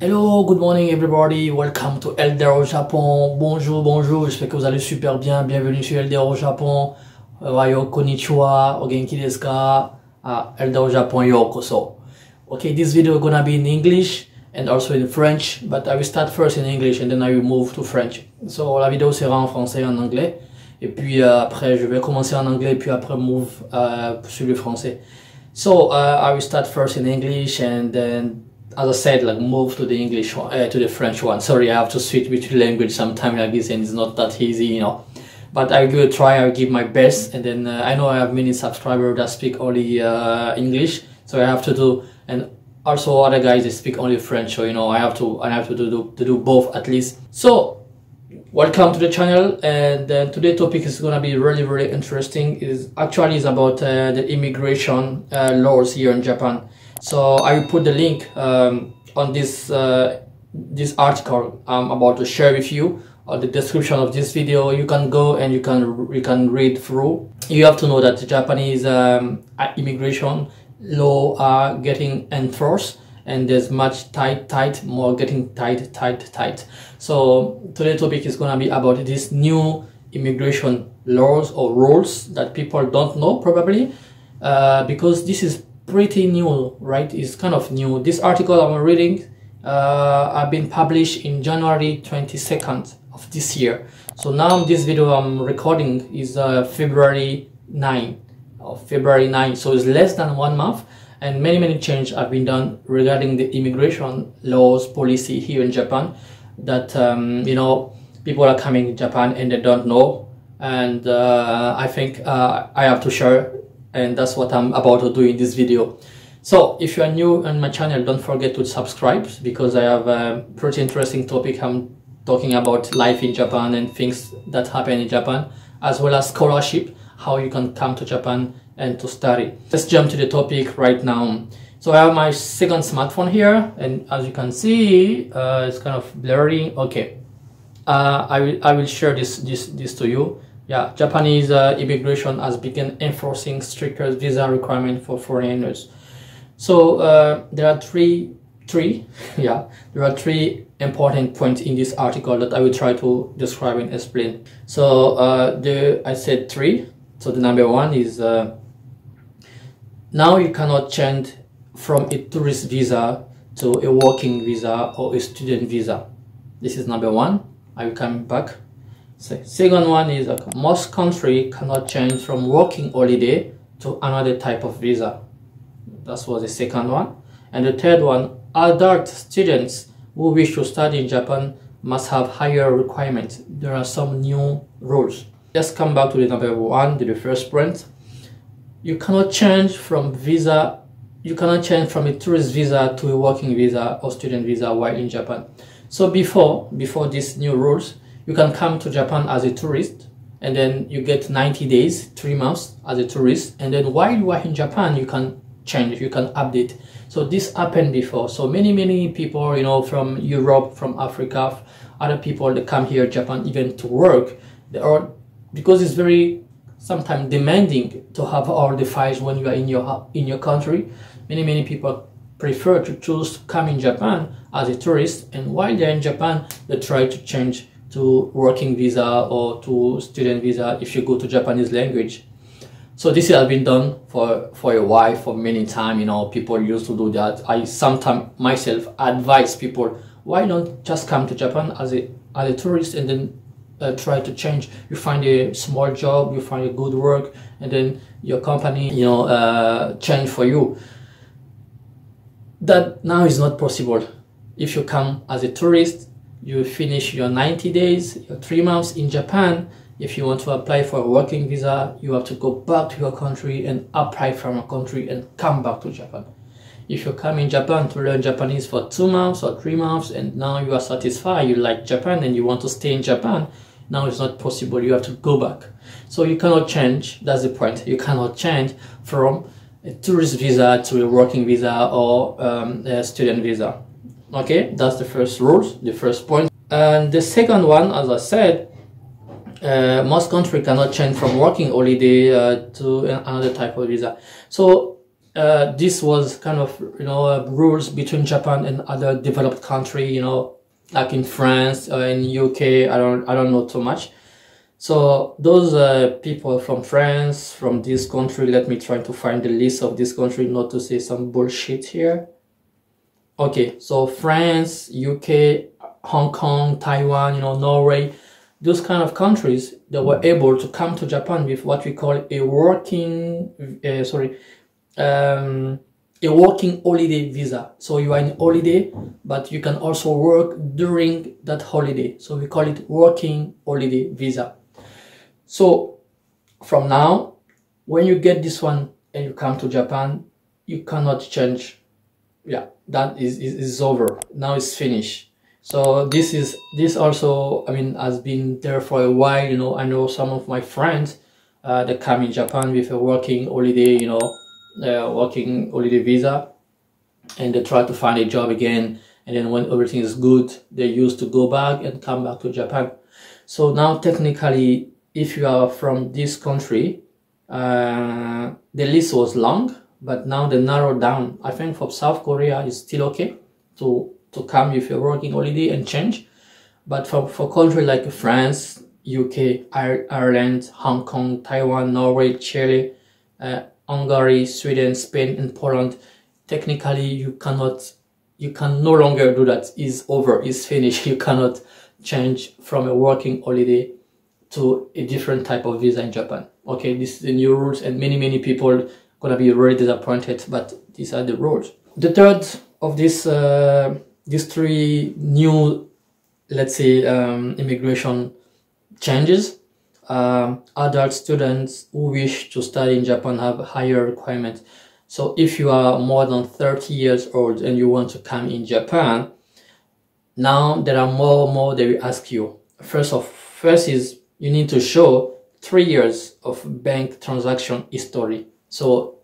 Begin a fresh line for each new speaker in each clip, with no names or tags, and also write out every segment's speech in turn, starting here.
Hello, good morning everybody, welcome to Elder au Japon. Bonjour, bonjour, j'espère que vous allez super bien. Bienvenue sur Elder au Japon. Wayo konnichiwa, o genki desu ka? Elder au Japon yokoso. Okay, this video is gonna be in English and also in French, but I will start first in English and then I will move to French. So la vidéo sera en français et en anglais. Et puis après je vais commencer en anglais et puis après move sur le français. So I will start first in English and then, as I said, like move to the English one, to the French one. Sorry, I have to switch between language sometimes like this, and it's not that easy, you know. But I will try. I'll give my best, and then I know I have many subscribers that speak only English, so I have to do, and also other guys that speak only French. So you know, I have to do both at least. So welcome to the channel, and then today's topic is gonna be really interesting. Is about the immigration laws here in Japan. So I will put the link on this article I'm about to share with you, or the description of this video. You can go and you can read through. You have to know that the Japanese immigration law are getting enforced, and there's much more getting tight. So today's topic is gonna be about this new immigration laws or rules that people don't know probably, because this is pretty new, right? It's kind of new. This article I'm reading have been published in January 22nd of this year. So now this video I'm recording is February 9. So it's less than 1 month, and many changes have been done regarding the immigration laws policy here in Japan that you know, people are coming to Japan and they don't know, and I think I have to share, and that's what I'm about to do in this video. So if you are new on my channel, don't forget to subscribe, because I have a pretty interesting topic. I'm talking about life in Japan and things that happen in Japan, as well as scholarship, how you can come to Japan and to study. Let's jump to the topic right now. So I have my second smartphone here, and as you can see, it's kind of blurry. Okay, I will share this to you. Yeah, Japanese immigration has begun enforcing stricter visa requirement for foreigners. So there are three important points in this article that I will try to describe and explain. So I said three. So the number one is now you cannot change from a tourist visa to a working visa or a student visa. This is number one. I will come back. Second one is most countries cannot change from working holiday to another type of visa. That was the second one. And the third one, adult students who wish to study in Japan must have higher requirements. There are some new rules. Let's come back to the number one, to the first point. You cannot change from visa. You cannot change from a tourist visa to a working visa or student visa while in Japan. So before these new rules, you can come to Japan as a tourist, and then you get 90 days, 3 months as a tourist, and then while you are in Japan, you can change, you can update. So this happened before. So many people, you know, from Europe, from Africa, other people that come here, Japan, even to work, they are, because it's very sometimes demanding to have all the files when you are in your country. Many people prefer to choose to come in Japan as a tourist, and while they're in Japan, they try to change to working visa or to student visa if you go to Japanese language. So this has been done for a while, for many time. You know, people used to do that. I sometimes myself advise people, why not just come to Japan as a tourist and then try to change. You find a small job, you find a good work, and then your company, you know, change for you. That now is not possible. If you come as a tourist, you finish your 90 days, your 3 months in Japan. If you want to apply for a working visa, you have to go back to your country and apply from a country and come back to Japan. If you come in Japan to learn Japanese for 2 months or 3 months, and now you are satisfied, you like Japan and you want to stay in Japan, now it's not possible. You have to go back. So you cannot change. That's the point. You cannot change from a tourist visa to a working visa or a student visa. Okay, that's the first rule, the first point. And the second one, as I said, most countries cannot change from working holiday to another type of visa. So this was kind of, rules between Japan and other developed country, like in France or in UK. I don't know too much. So those people from France, from this country, let me try to find the list of this country, not to say some bullshit here. Okay, so France, UK, Hong Kong, Taiwan, Norway, those kind of countries that were able to come to Japan with what we call a working, a working holiday visa. So you are in holiday, but you can also work during that holiday. So we call it working holiday visa. So from now, when you get this one and you come to Japan, you cannot change. Yeah, that is over. Now it's finished. So this also, has been there for a while. I know some of my friends that come in Japan with a working holiday, working holiday visa, and they try to find a job again, and then when everything is good, they used to go back and come back to Japan. So now technically, if you are from this country, the list was long, but now they narrowed down. I think for South Korea it's still okay to come with your working holiday and change, but for countries like France, UK, Ireland, Hong Kong, Taiwan, Norway, Chile, Hungary, Sweden, Spain, and Poland, technically you can no longer do that. It's over, it's finished. You cannot change from a working holiday to a different type of visa in Japan. Okay, this is the new rules, and many people gonna be really disappointed, but these are the rules. The third of these three new, let's say, immigration changes. Adult students who wish to study in Japan have higher requirements. So if you are more than 30 years old and you want to come in Japan, now there are more they will ask you. First is you need to show 3 years of bank transaction history. So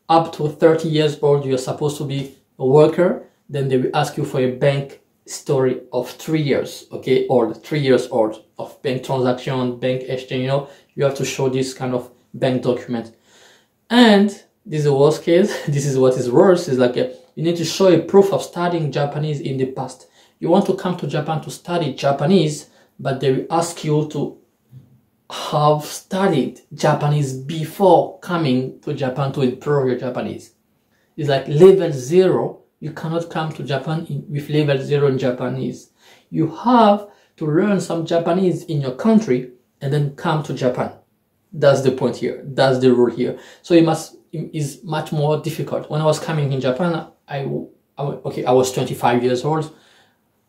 up to 30 years old, you're supposed to be a worker. Then they will ask you for a bank history of 3 years, okay, or 3 years old of bank transaction, bank exchange. You have to show this kind of bank document. And this is the worst case. This is what is worse, is like you need to show a proof of studying Japanese in the past. You want to come to Japan to study Japanese, but they will ask you to have studied Japanese before coming to Japan to improve your Japanese. It's like level 0. You cannot come to Japan with level 0 in Japanese. You have to learn some Japanese in your country and then come to Japan. That's the point here. That's the rule here. So it's much more difficult. When I was coming in Japan, I was 25 years old,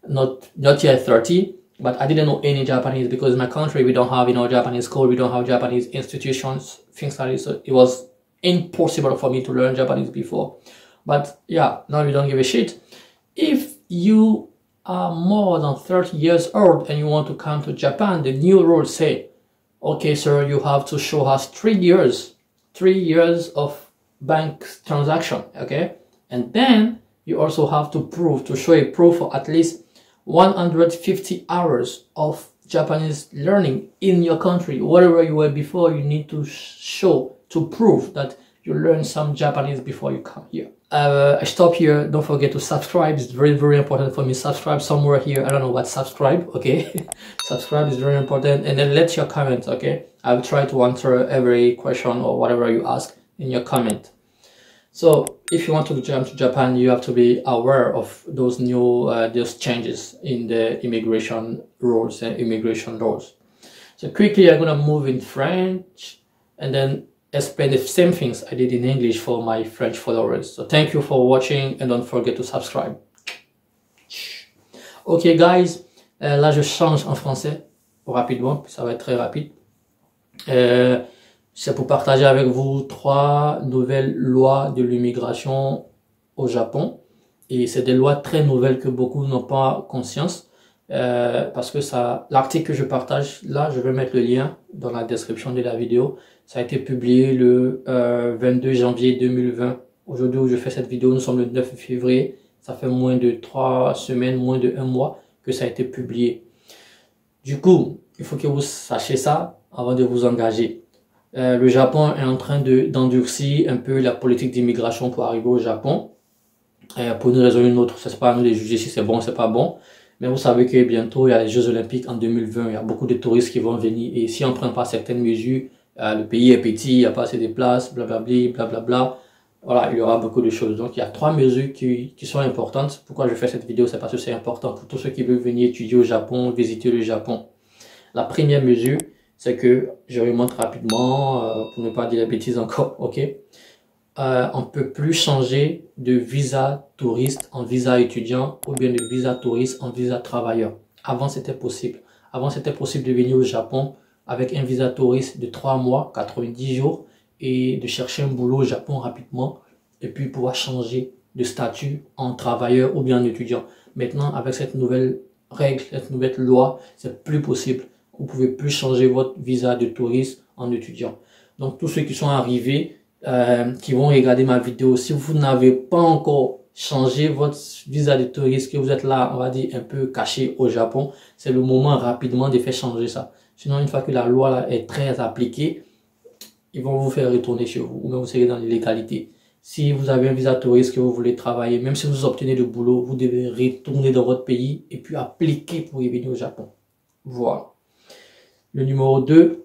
not yet 30, but I didn't know any Japanese because in my country we don't have Japanese school, we don't have Japanese institutions, things like this. So it was impossible for me to learn Japanese before. But yeah, now you don't give a shit. If you are more than 30 years old and you want to come to Japan, the new rules say, okay, sir, you have to show us 3 years of bank transaction, okay? And then you also have to show a proof of at least 150 hours of Japanese learning in your country. Wherever you were before, you need to show, to prove that you learned some Japanese before you come here. I stop here. Don't forget to subscribe. It's very important for me. Subscribe somewhere here. I don't know what subscribe, okay? Subscribe is very important. And then let your comment, okay? I'll try to answer every question or whatever you ask in your comment. So if you want to jump to Japan, you have to be aware of those new those changes in the immigration rules and immigration laws. So quickly, I'm gonna move in French and then explain the same things I did in English for my French followers. So thank you for watching and don't forget to subscribe. Ok guys, là je change en français rapidement, ça va être très rapide. C'est pour partager avec vous 3 nouvelles lois de l'immigration au Japon. Et c'est des lois très nouvelles que beaucoup n'ont pas conscience. Parce que l'article que je partage là, je vais mettre le lien dans la description de la vidéo. Ça a été publié le 22 janvier 2020. Aujourd'hui où je fais cette vidéo, nous sommes le 9 février. Ça fait moins de 3 semaines, moins de 1 mois que ça a été publié. Du coup, il faut que vous sachiez ça avant de vous engager. Le Japon est en train d'endurcir un peu la politique d'immigration pour arriver au Japon. Pour une raison ou une autre, c'est pas à nous de juger si c'est bon ou c'est pas bon. Mais vous savez que bientôt, il y a les Jeux Olympiques en 2020. Il y a beaucoup de touristes qui vont venir. Et si on ne prend pas certaines mesures, le pays est petit, il n'y a pas assez de places, blablabla, blablabla. Voilà, il y aura beaucoup de choses. Donc, il y a 3 mesures qui sont importantes. Pourquoi je fais cette vidéo? C'est parce que c'est important pour tous ceux qui veulent venir étudier au Japon, visiter le Japon. La première mesure, c'est que, je remonte rapidement, pour ne pas dire la bêtise encore, ok? On peut plus changer de visa touriste en visa étudiant ou bien de visa touriste en visa travailleur. Avant, c'était possible. Avant, c'était possible de venir au Japon avec un visa touriste de 3 mois, 90 jours et de chercher un boulot au Japon rapidement et puis pouvoir changer de statut en travailleur ou bien en étudiant. Maintenant, avec cette nouvelle règle, cette nouvelle loi, c'est plus possible. Vous pouvez plus changer votre visa de touriste en étudiant. Donc, tous ceux qui sont arrivés, qui vont regarder ma vidéo, si vous n'avez pas encore changé votre visa de touriste, que vous êtes là, on va dire, un peu caché au Japon, c'est le moment rapidement de faire changer ça. Sinon, une fois que la loi là, est très appliquée, ils vont vous faire retourner chez vous, ou bien vous serez dans l'illégalité. Si vous avez un visa touriste que vous voulez travailler, même si vous obtenez le boulot, vous devez retourner dans votre pays et puis appliquer pour y venir au Japon. Voilà. Le numéro 2,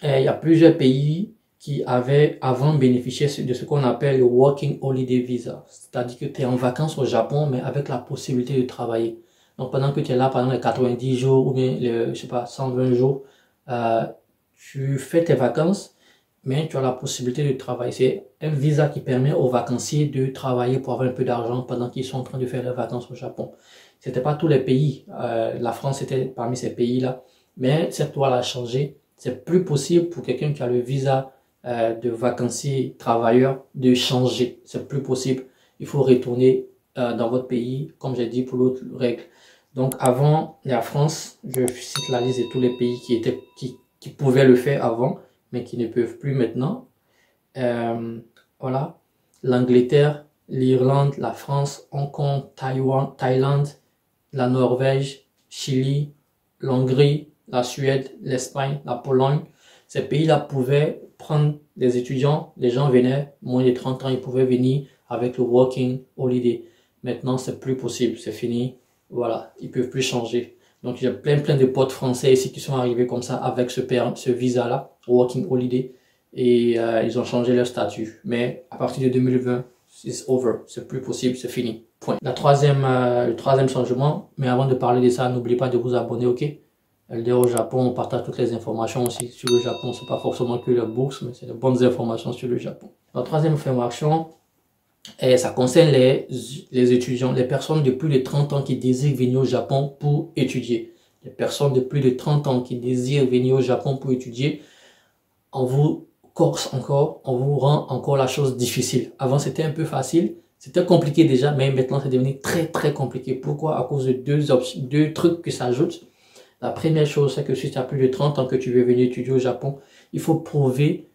il y a plusieurs pays qui avaient avant bénéficié de ce qu'on appelle le Working Holiday Visa. C'est-à-dire que tu es en vacances au Japon, mais avec la possibilité de travailler. Donc pendant que tu es là, pendant les 90 jours ou bien, je sais pas, 120 jours, tu fais tes vacances, mais tu as la possibilité de travailler. C'est un visa qui permet aux vacanciers de travailler pour avoir un peu d'argent pendant qu'ils sont en train de faire leurs vacances au Japon. C'était pas tous les pays. La France était parmi ces pays-là. Mais cette loi a changé. C'est plus possible pour quelqu'un qui a le visa de vacancier travailleur de changer. C'est plus possible. Il faut retourner dans votre pays, comme j'ai dit pour l'autre règle. Donc avant la France, je cite la liste de tous les pays qui pouvaient le faire avant, mais qui ne peuvent plus maintenant. Voilà. L'Angleterre, l'Irlande, la France, Hong Kong, Taïwan, Thaïlande, la Norvège, Chili, l'Hongrie, la Suède, l'Espagne, la Pologne. Ces pays-là pouvaient prendre des étudiants, les gens venaient, moins de 30 ans, ils pouvaient venir avec le Working Holiday. Maintenant, c'est plus possible, c'est fini. Voilà, ils peuvent plus changer. Donc, il y a plein de potes français ici qui sont arrivés comme ça avec ce visa-là, Working Holiday. Et ils ont changé leur statut. Mais à partir de 2020, c'est over, c'est plus possible, c'est fini. Point. Le troisième changement, mais avant de parler de ça, n'oubliez pas de vous abonner, ok? LDR au Japon, on partage toutes les informations aussi sur le Japon. C'est pas forcément que la bourse, mais c'est de bonnes informations sur le Japon. La troisième information, ça concerne les étudiants, les personnes de plus de 30 ans qui désirent venir au Japon pour étudier. Les personnes de plus de 30 ans qui désirent venir au Japon pour étudier, on vous corse encore, on vous rend encore la chose difficile. Avant, c'était un peu facile. C'était compliqué déjà, mais maintenant, c'est devenu très compliqué. Pourquoi? À cause de deux trucs que ça ajoute. La première chose, c'est que si tu as plus de 30 ans que tu veux venir étudier au Japon, il faut prouver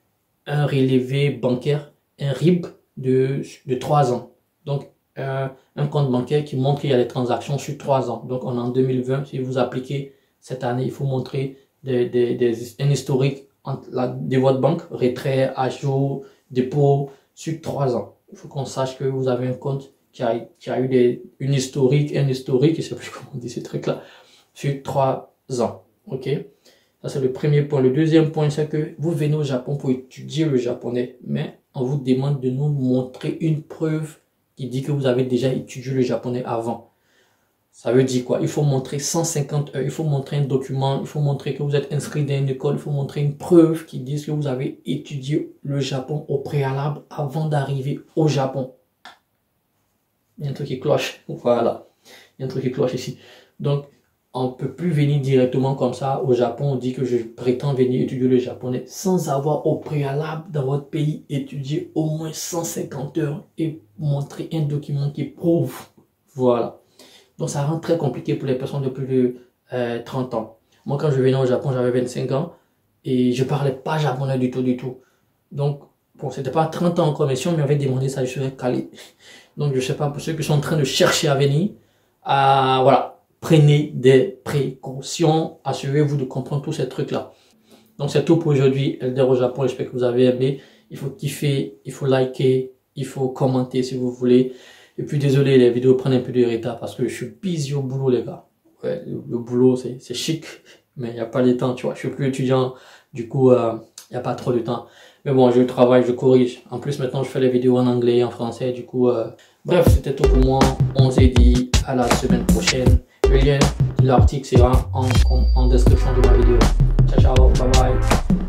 un relevé bancaire, un RIB de 3 ans. Donc, un compte bancaire qui montre qu'il y a des transactions sur 3 ans. Donc, on est en 2020. Si vous appliquez cette année, il faut montrer un historique de votre banque, retrait, ajout, dépôt sur 3 ans. Il faut qu'on sache que vous avez un compte qui a eu un historique, je ne sais plus comment on dit ces trucs-là, sur 3 ans. Ok? Ça, c'est le premier point. Le deuxième point, c'est que vous venez au Japon pour étudier le japonais, mais on vous demande de nous montrer une preuve qui dit que vous avez déjà étudié le japonais avant. Ça veut dire quoi? Il faut montrer 150 heures, il faut montrer un document, il faut montrer que vous êtes inscrit dans une école, il faut montrer une preuve qui dit que vous avez étudié le Japon au préalable avant d'arriver au Japon. Il y a un truc qui cloche. Voilà. Il y a un truc qui cloche ici. Donc, on ne peut plus venir directement comme ça au Japon. On dit que je prétends venir étudier le japonais sans avoir au préalable dans votre pays étudié au moins 150 heures et montrer un document qui prouve. Voilà. Donc, ça rend très compliqué pour les personnes de plus de 30 ans. Moi, quand je venais au Japon, j'avais 25 ans et je parlais pas japonais du tout. Donc, bon, c'était pas 30 ans encore, mais si on m'avait demandé ça, je serais calé. Donc, je sais pas, pour ceux qui sont en train de chercher à venir, voilà, prenez des précautions, assurez-vous de comprendre tous ces trucs-là. Donc c'est tout pour aujourd'hui, Elder au Japon, j'espère que vous avez aimé. Il faut kiffer, il faut liker, il faut commenter si vous voulez. Et puis désolé, les vidéos prennent un peu de retard parce que je suis busy au boulot les gars. Ouais, le boulot c'est chic, mais il n'y a pas le temps, tu vois. Je suis plus étudiant, du coup il n'y a pas trop de temps. Mais bon, je travaille, je corrige. En plus maintenant je fais les vidéos en anglais, en français, du coup... Bref, c'était tout pour moi. On s'est dit à la semaine prochaine. Le lien de l'article sera en description de ma vidéo. Ciao, ciao, bye bye.